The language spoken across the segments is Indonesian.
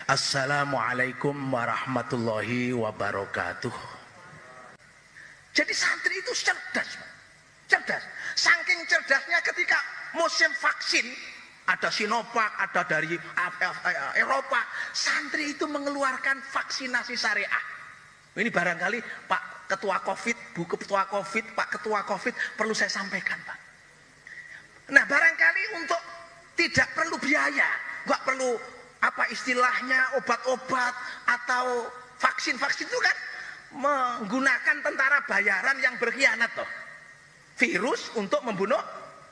Assalamualaikum warahmatullahi wabarakatuh. Jadi santri itu cerdas, cerdas. Saking cerdasnya ketika musim vaksin, ada Sinovac, ada dari Eropa, santri itu mengeluarkan vaksinasi syariah. Ini barangkali Pak Ketua Covid, Bu Ketua Covid, Pak Ketua Covid perlu saya sampaikan, Pak. Nah, barangkali untuk tidak perlu biaya, nggak perlu apa istilahnya obat-obat atau vaksin-vaksin itu kan menggunakan tentara bayaran yang berkhianat toh. Virus untuk membunuh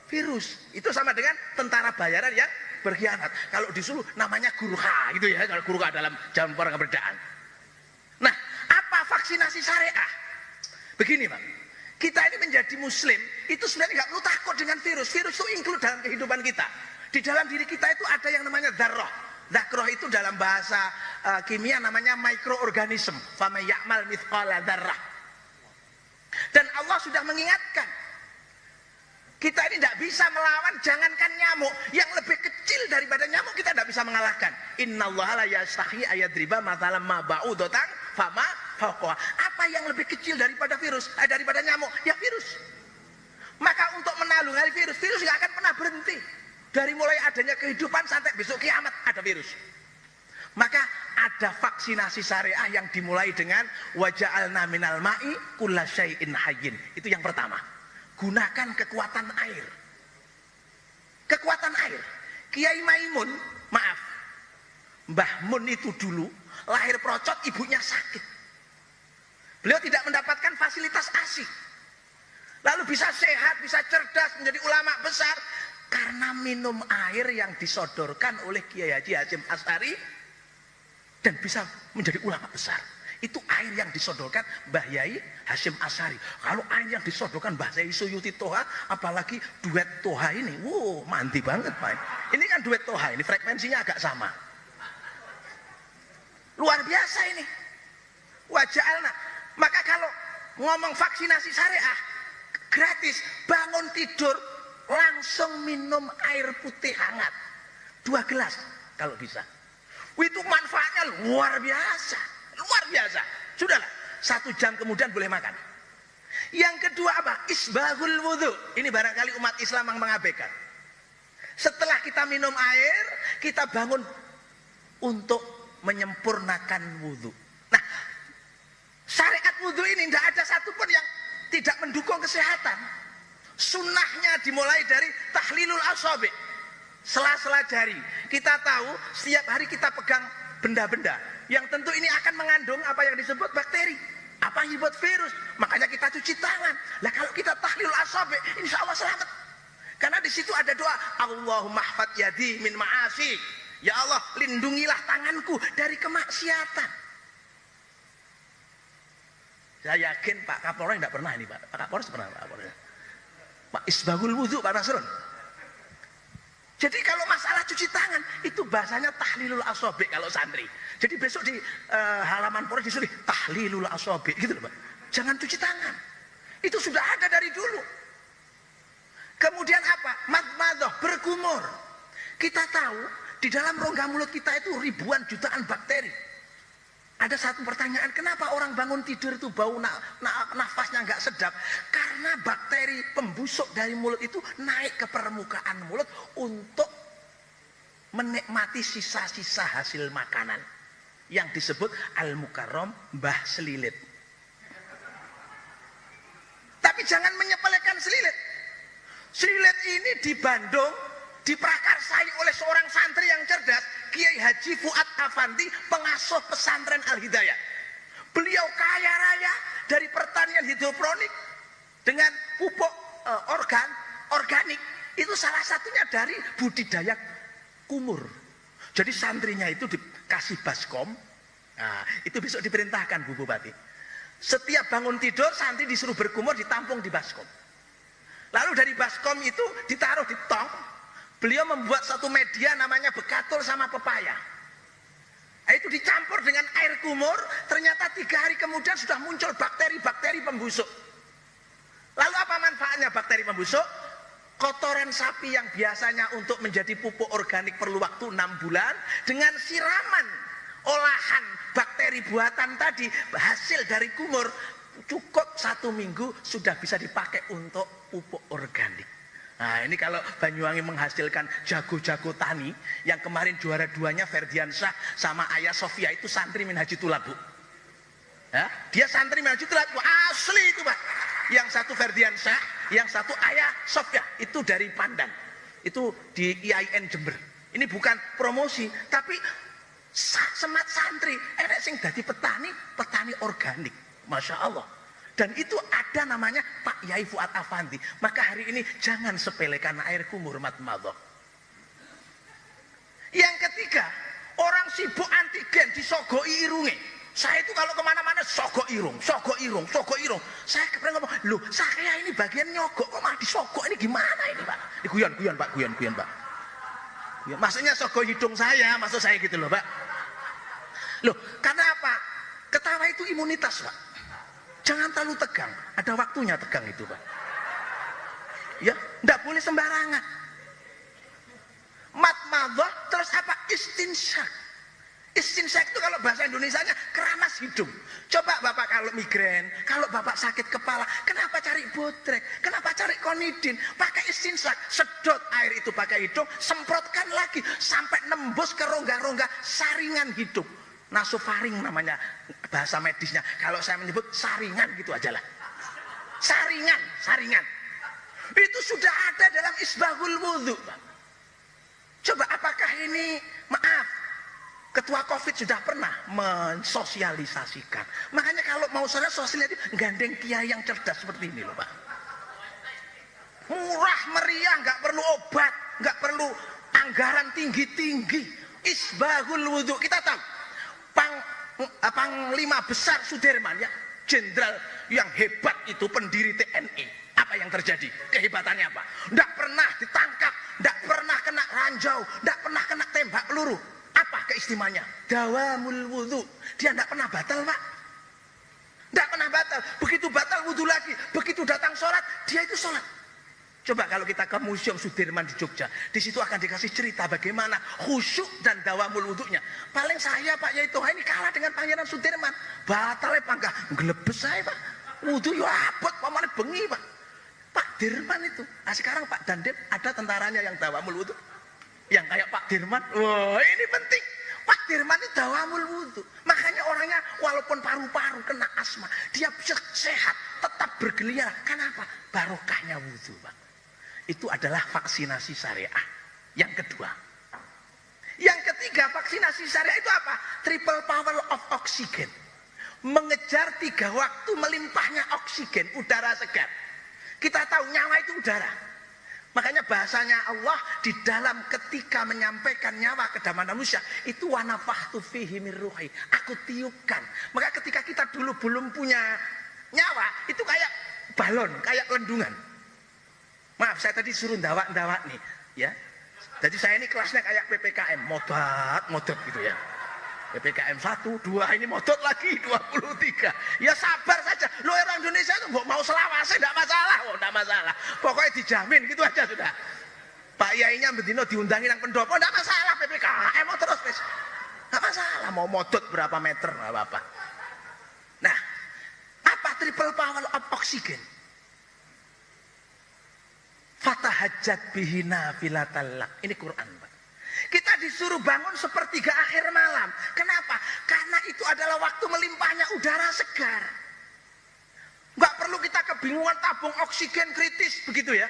virus. Itu sama dengan tentara bayaran yang berkhianat. Kalau disuruh namanya gurkha gitu ya, kalau gurkha dalam zaman perang kemerdekaan. Nah, apa vaksinasi syariah? Begini, Pak. Kita ini menjadi muslim, itu sebenarnya nggak perlu takut dengan virus. Virus itu include dalam kehidupan kita. Di dalam diri kita itu ada yang namanya dzarrah. Dzarrah itu dalam bahasa kimia namanya mikroorganisme. Faman ya'mal mithqala dzarrah. Dan Allah sudah mengingatkan, kita ini tidak bisa melawan, jangankan nyamuk, yang lebih kecil daripada nyamuk kita tidak bisa mengalahkan. Innallaha la yastahi ayadriba mathalan ma ba'udatan fama fawqaha. Apa yang lebih kecil daripada virus, daripada nyamuk? Ya virus. Maka untuk menanggulangi virus, virus nggak akan pernah berhenti. Dari mulai adanya kehidupan sampai besok kiamat ada virus. Maka ada vaksinasi syariah yang dimulai dengan waja'alna minal ma'i kulla syai'in hayyin. Itu yang pertama. Gunakan kekuatan air. Kekuatan air. Kiai Maimun, maaf, Mbah Mun itu dulu lahir procot, ibunya sakit. Beliau tidak mendapatkan fasilitas ASI. Lalu bisa sehat, bisa cerdas, menjadi ulama besar karena minum air yang disodorkan oleh Kiai Haji Hasyim Asy'ari dan bisa menjadi ulama besar. Itu air yang disodorkan Mbah Yai Hasyim Asy'ari. Kalau air yang disodorkan Mbah Yai Suyuti Toha, apalagi duet Toha ini, wow, mandi banget, Pak. Ini kan duet Toha, ini frekuensinya agak sama. Luar biasa ini. Waja'alna. Maka kalau ngomong vaksinasi syariah, gratis, bangun tidur, langsung minum air putih hangat. 2 gelas, kalau bisa. Itu manfaatnya luar biasa. Luar biasa. Sudahlah, 1 jam kemudian boleh makan. Yang kedua apa? Isbahul wudhu. Ini barangkali umat Islam yang mengabaikan. Setelah kita minum air, kita bangun untuk menyempurnakan wudhu. Nah, syariat wudhu ini tidak ada satupun yang tidak mendukung kesehatan. Sunnahnya dimulai dari tahlilul asabi, sela-sela jari. Kita tahu setiap hari kita pegang benda-benda yang tentu ini akan mengandung apa yang disebut bakteri, apa yang disebut virus. Makanya kita cuci tangan. Lah kalau kita tahlilul asabi, insya Allah selamat. Karena di situ ada doa, Allahumma hfad yadi min ma'asi. Ya Allah, lindungilah tanganku dari kemaksiatan. Saya yakin Pak Kapolres tidak pernah ini, Pak. Pak Kapolres pernah, Pak Kapolres. Pak Isbahul wudhu, Pak Nasrun. Jadi kalau masalah cuci tangan, itu bahasanya tahlilul asabi kalau santri. Jadi besok di halaman Polres disuruh tahlilul asabi, gitu loh, Pak. Jangan cuci tangan. Itu sudah ada dari dulu. Kemudian apa? Madmadah, berkumur. Kita tahu di dalam rongga mulut kita itu ribuan jutaan bakteri. Ada satu pertanyaan, kenapa orang bangun tidur itu bau nafasnya nggak sedap? Karena bakteri pembusuk dari mulut itu naik ke permukaan mulut untuk menikmati sisa-sisa hasil makanan yang disebut al-mukarram, mbah selilit. Tapi jangan menyepelekan selilit. Selilit ini di Bandung diprakarsai oleh seorang santri yang cerdas, Kiai Haji Fuad Afandi, pengasuh pesantren Al-Hidayah. Beliau kaya raya dari pertanian hidroponik dengan pupuk organik. Itu salah satunya dari budidaya kumur. Jadi santrinya itu dikasih baskom. Nah, itu besok diperintahkan Bu Bupati. Setiap bangun tidur santri disuruh berkumur, ditampung di baskom. Lalu dari baskom itu ditaruh di tong. Beliau membuat satu media namanya bekatul sama pepaya. Itu dicampur dengan air kumur, ternyata 3 hari kemudian sudah muncul bakteri-bakteri pembusuk. Lalu apa manfaatnya bakteri pembusuk? Kotoran sapi yang biasanya untuk menjadi pupuk organik perlu waktu 6 bulan, dengan siraman olahan bakteri buatan tadi, hasil dari kumur, cukup 1 minggu sudah bisa dipakai untuk pupuk organik. Nah ini kalau Banyuwangi menghasilkan jago-jago tani, yang kemarin juara 2-nya Ferdian Syah sama Ayah Sofia, itu santri Minhaji Tulab, Bu. Ya, dia santri Minhaji Tulab, asli itu Pak. Yang satu Ferdian Syah, yang satu Ayah Sofia, itu dari Pandan. Itu di IAIN Jember. Ini bukan promosi, tapi semat santri, enek sing dadi petani, petani organik. Masya Allah. Dan itu ada namanya Pak Yai Fuad Afandi. Maka hari ini jangan sepelekan air kumur matmadhah. Yang ketiga, orang sibuk antigen disogoi irunge. Saya itu kalau kemana-mana sogok irung. Saya pernah ngomong, loh saya ini bagian nyogok, kok malah disogok, ini gimana ini Pak? Guyon Pak. Ya, maksudnya sogok hidung saya, maksud saya gitu loh Pak. Loh, karena apa? Ketawa itu imunitas Pak. Jangan terlalu tegang, ada waktunya tegang itu Pak. Ya, enggak boleh sembarangan. Matmadhah terus apa? Istinsyak. Istinsyak itu kalau bahasa Indonesianya keramas hidung. Coba Bapak kalau migrain, kalau Bapak sakit kepala, kenapa cari botrek? Kenapa cari konidin? Pakai istinsyak, sedot air itu pakai hidung, semprotkan lagi sampai nembus ke rongga-rongga saringan hidung. Nasofaring namanya bahasa medisnya. Kalau saya menyebut saringan gitu aja lah. Saringan. Itu sudah ada dalam isbahul wudhu. Coba apakah ini, maaf, Ketua Covid sudah pernah mensosialisasikan. Makanya kalau mau sosialisasi, gandeng kiai yang cerdas seperti ini loh Pak. Murah meriah, nggak perlu obat, nggak perlu anggaran tinggi-tinggi. Isbahul wudhu, kita tahu. Panglima besar Sudirman ya, jenderal yang hebat itu, pendiri TNI. Apa yang terjadi? Kehebatannya apa? Nggak pernah ditangkap, nggak pernah kena ranjau, nggak pernah kena tembak peluru. Apa keistimewaannya? Dawamul wudhu. Dia tidak pernah batal Pak. Tidak pernah batal. Begitu batal wudhu lagi, begitu datang sholat, dia itu sholat. Coba kalau kita ke Museum Sudirman di Jogja, di situ akan dikasih cerita bagaimana khusyuk dan dawamul wudhunya. Paling saya Pak Yai Toha ini kalah dengan Pangeran Sudirman. Batalnya panggah ngelebes saya Pak. Wudhu ya abot, pamane bengi Pak. Pak Dirman itu. Nah sekarang Pak Dandim ada tentaranya yang dawamul wudhu. Yang kayak Pak Dirman, wah ini penting. Pak Dirman itu dawamul wudhu. Makanya orangnya walaupun paru-paru kena asma, dia bisa sehat, tetap bergeliat. Kenapa? Barokahnya wudhu Pak. Itu adalah vaksinasi syariah. Yang kedua. Yang ketiga, vaksinasi syariah itu apa? Triple power of oxygen. Mengejar 3 waktu melimpahnya oksigen, udara segar. Kita tahu nyawa itu udara. Makanya bahasanya Allah di dalam ketika menyampaikan nyawa ke dalam manusia itu wa nafakhtu fihi min ruhi. Aku tiupkan. Maka ketika kita dulu belum punya nyawa, itu kayak balon, kayak lendungan. Maaf, saya tadi suruh ndawak nih, ya. Jadi saya ini kelasnya kayak PPKM, modot gitu ya. PPKM 1, 2, ini modot lagi 23. Ya sabar saja. Lo orang Indonesia itu mau selawase enggak masalah, enggak masalah. Pokoknya dijamin gitu aja sudah. Pak Yainya bendino diundangi nang pendopo enggak masalah, PPKM mau terus wis. Enggak masalah mau modot berapa meter enggak apa-apa. Nah, apa triple power of oxygen? Fatahajjat bihi nafilatal lak. Ini Quran, Pak. Kita disuruh bangun sepertiga akhir malam. Kenapa? Karena itu adalah waktu melimpahnya udara segar. Nggak perlu kita kebingungan tabung oksigen kritis begitu ya.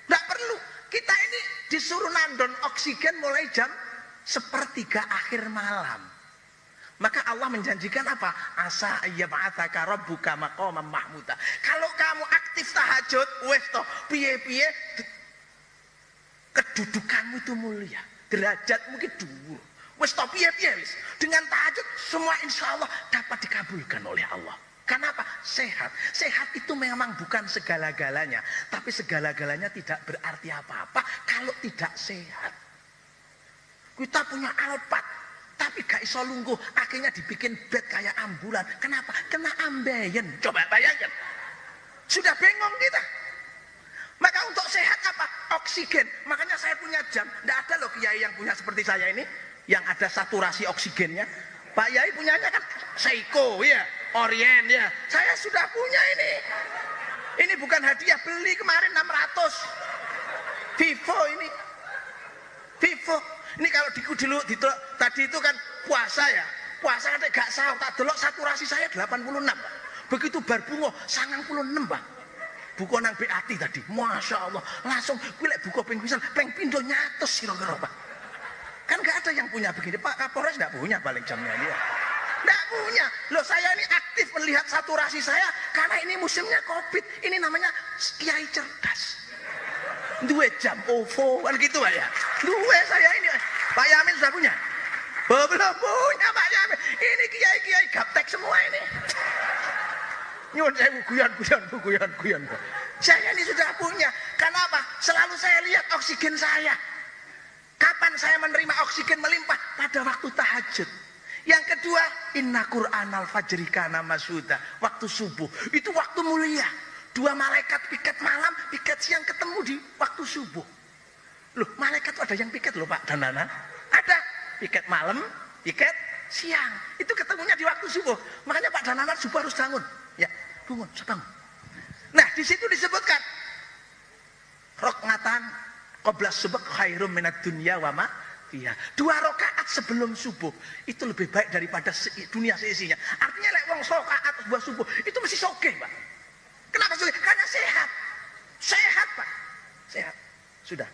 Nggak perlu. Kita ini disuruh nandon oksigen mulai jam sepertiga akhir malam. Maka Allah menjanjikan apa? Asa ayyab'atsaka rabbuka maqaman mahmuda. Kalau kamu aktif tahajud, wes toh piye-piye kedudukanmu itu mulia, derajatmu itu dhuwur. Wes toh piye-piye wis. Dengan tahajud semua insyaallah dapat dikabulkan oleh Allah. Kenapa? Sehat. Sehat itu memang bukan segala-galanya, tapi segala-galanya tidak berarti apa-apa kalau tidak sehat. Kita punya Alphard, tapi gak iso lungguh, akhirnya dibikin bed kayak ambulan. Kenapa? Kena ambeien. Coba bayangkan. Sudah bingung kita. Maka untuk sehat apa? Oksigen. Makanya saya punya jam. Tidak ada loh kiai yang punya seperti saya ini, yang ada saturasi oksigennya. Pak Yai punyanya kan Seiko ya, Orient ya. Saya sudah punya ini. Ini bukan hadiah, beli kemarin 600. Vivo ini. Vivo. Ini kalau dulu tadi itu kan puasa ya. Puasa kan gak sahur, tak delok saturasi saya 86, Pak. Begitu bar bungo 96, Pak. Buku nang BAT tadi. Masya Allah, langsung kuwi lek buku ping pisan, ping pindho nyatus sira-sira, Pak. Kan gak ada yang punya begini. Pak Kapolres gak punya paling jamnya dia. Nggak punya. Loh, saya ini aktif melihat saturasi saya karena ini musimnya Covid. Ini namanya kiai cerdas. Dua jam OVO kan gitu, Pak ya. Dua saya ini. Pak Yamin sudah punya? Belum punya, Pak Yamin. Ini kiai-kiai gaptek semua ini. Nyuwun saya guyon. Saya ini sudah punya. Kenapa? Selalu saya lihat oksigen saya. Kapan saya menerima oksigen melimpah? Pada waktu tahajud. Yang kedua, inna Qur'anal fajri kana masyhuda. Waktu subuh. Itu waktu mulia. Dua malaikat piket malam, piket siang ketemu di waktu subuh. Loh, malaikat ada yang piket loh, Pak dan Nana. Ada piket malam, piket siang. Itu ketemunya di waktu subuh. Makanya Pak dan Nana subuh harus bangun. Ya, bangun, bangun. Nah, di situ disebutkan rokngatan qabla subuh khairum minad dunya wa ma fiha. 2 rakaat sebelum subuh itu lebih baik daripada dunia seisinya. Artinya lek wong rakaat buat subuh itu mesti sogeh, Pak. Kenapa sogeh? Karena sehat. Sehat, Pak. Sehat. Sudah.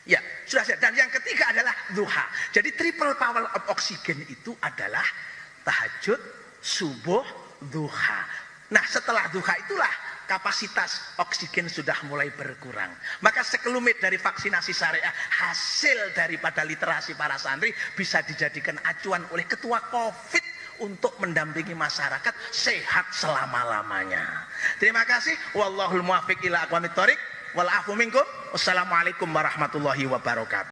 Ya, sudah sehat. Dan yang ketiga adalah duha. Jadi triple power of oxygen itu adalah tahajud, subuh, duha. Nah, setelah duha itulah kapasitas oksigen sudah mulai berkurang. Maka sekelumit dari vaksinasi syariah, hasil daripada literasi para santri bisa dijadikan acuan oleh ketua Covid untuk mendampingi masyarakat sehat selama-lamanya. Terima kasih. Wallahul muwaffiq ila aqwamit thoriq. Wal afu minkum. Wassalamualaikum warahmatullahi wabarakatuh.